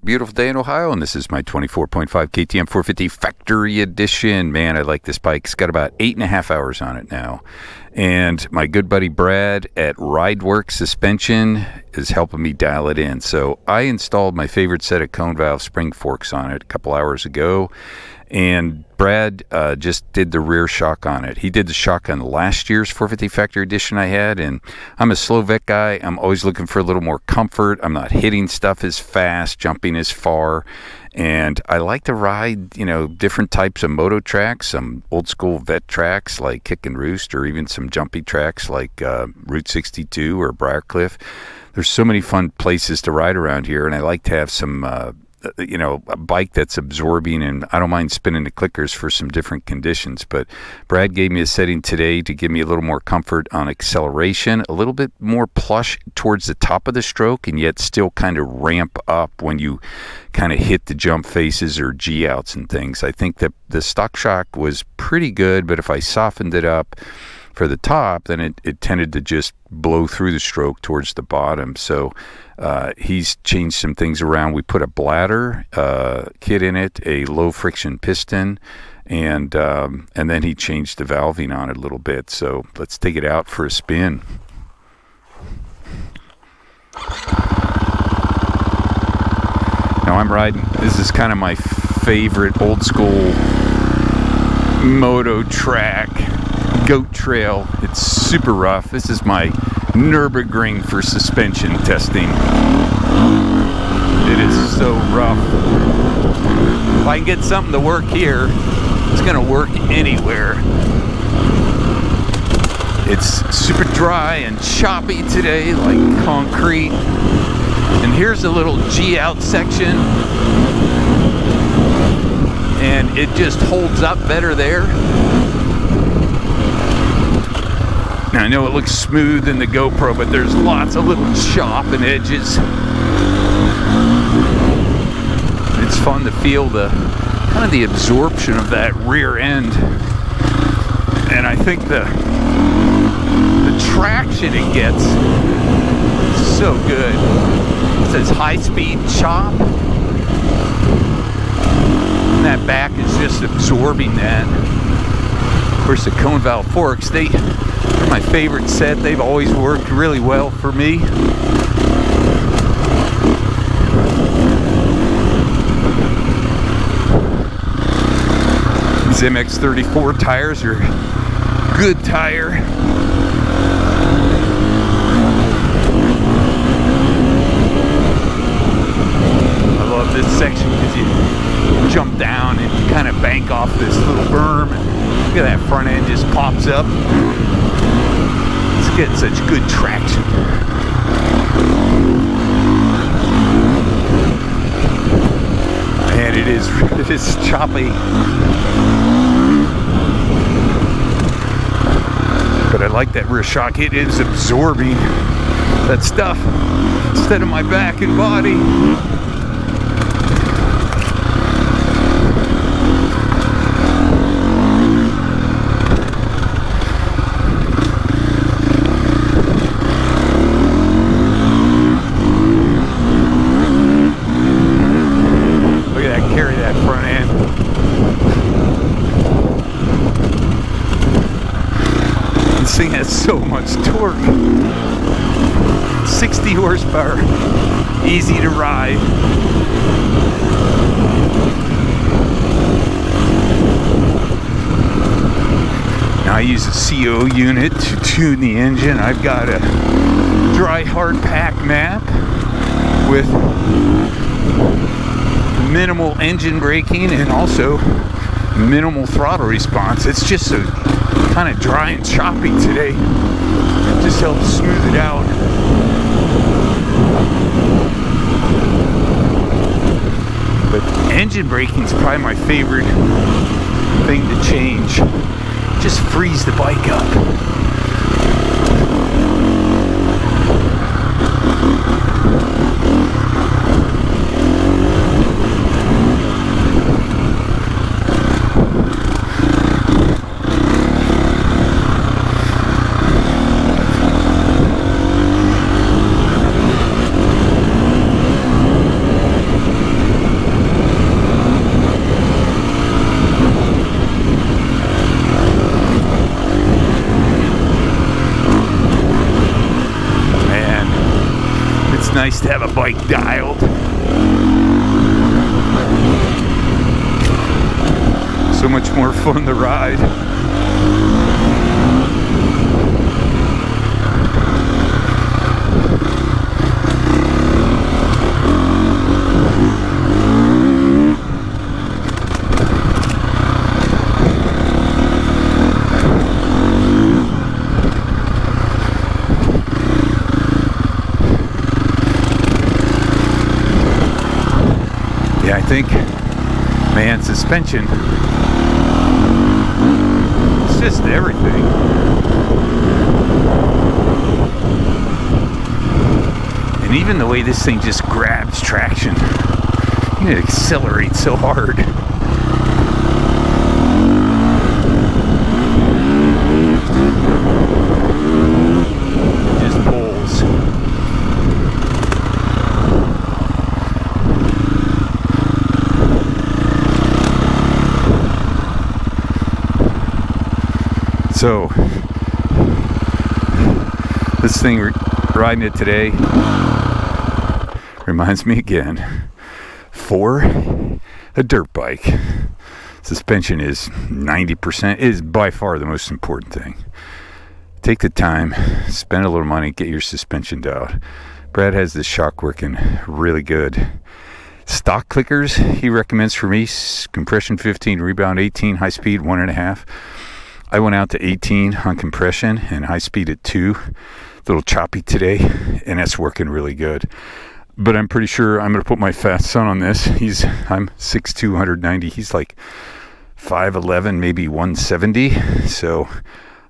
Beautiful day in Ohio, and this is my 24.5 KTM 450 Factory Edition. Man, I like this bike. It's got about 8.5 hours on it now. And my good buddy Brad at RideWorx Suspension is helping me dial it in. So I installed my favorite set of cone valve spring forks on it a couple hours ago. And Brad just did the rear shock on it. He did the shock on last year's 450 Factory Edition I had, and I'm a slow vet guy. I'm always looking for a little more comfort. I'm not hitting stuff as fast, jumping as far, and I like to ride, different types of moto tracks, some old school vet tracks like Kick and Roost, or even some jumpy tracks like Route 62 or Briarcliff. There's so many fun places to ride around here, and I like to have some a bike that's absorbing, and I don't mind spinning the clickers for some different conditions. But Brad gave me a setting today to give me a little more comfort on acceleration, a little bit more plush towards the top of the stroke, and yet still kind of ramp up when you kind of hit the jump faces or G outs and things. I think that the stock shock was pretty good, but if I softened it up for the top, then it tended to just blow through the stroke towards the bottom. So he's changed some things around. We put a bladder kit in it, a low friction piston, and then he changed the valving on it a little bit. So let's take it out for a spin. Now I'm riding, this is kind of my favorite old school moto track, goat trail. It's super rough. This is my Nürburgring for suspension testing. It is so rough. If I can get something to work here, it's gonna work anywhere. It's super dry and choppy today, like concrete. And here's a little G out section, and it just holds up better there. Now I know it looks smooth in the GoPro, but there's lots of little chop and edges. It's fun to feel the kind of the absorption of that rear end, and I think the traction it gets is so good. It says high-speed chop, and that back is just absorbing that. Of course, the cone valve forks, they're my favorite set. They've always worked really well for me. These MX-34 tires are good tire. I love this section because you jump down and you kind of bank off this little berm. Look at that front end just pops up. It's getting such good traction. And it is choppy. But I like that rear shock. It is absorbing that stuff instead of my back and body. This thing has so much torque. 60 horsepower, easy to ride. Now I use a CO unit to tune the engine. I've got a dry hard pack map with minimal engine braking and also minimal throttle response. It's just so kind of dry and choppy today. It just helps smooth it out. But engine braking is probably my favorite thing to change. Just frees the bike up. nice to have a bike dialed. So much more fun to ride. Yeah, I think, man, suspension, it's just everything. And even the way this thing just grabs traction, it accelerates so hard. It just pulls. So, this thing, riding it today, reminds me again, for a dirt bike, suspension is 90%, is by far the most important thing. Take the time, spend a little money, get your suspension dialed. Brad has this shock working really good. Stock clickers he recommends for me, compression 15, rebound 18, high speed 1.5. I went out to 18 on compression and high speed at 2. A little choppy today, and that's working really good. But I'm pretty sure I'm going to put my fast son on this. I'm 6'2", 190. He's like 5'11", maybe 170. So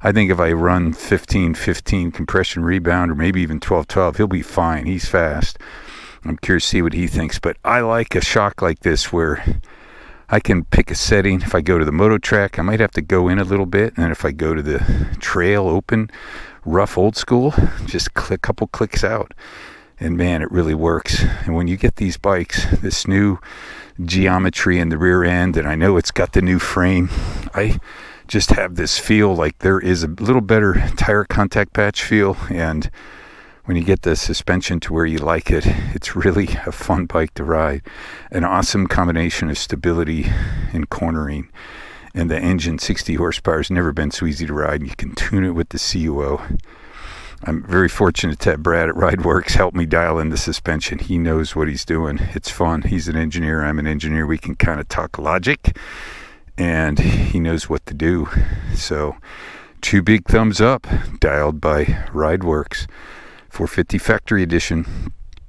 I think if I run 15-15 compression rebound, or maybe even 12-12, he'll be fine. He's fast. I'm curious to see what he thinks. But I like a shock like this where I can pick a setting. If I go to the moto track, I might have to go in a little bit. And if I go to the trail, open, rough, old school, just click a couple clicks out. And man, it really works. And when you get these bikes, this new geometry in the rear end, and I know it's got the new frame, I just have this feel like there is a little better tire contact patch feel. And when you get the suspension to where you like it, it's really a fun bike to ride. An awesome combination of stability and cornering. And the engine, 60 horsepower, has never been so easy to ride. You can tune it with the CUO. I'm very fortunate to have Brad at RideWorx help me dial in the suspension. He knows what he's doing. It's fun. He's an engineer. I'm an engineer. We can kind of talk logic, and he knows what to do. So, 2 big thumbs up, dialed by RideWorx. 450 Factory Edition.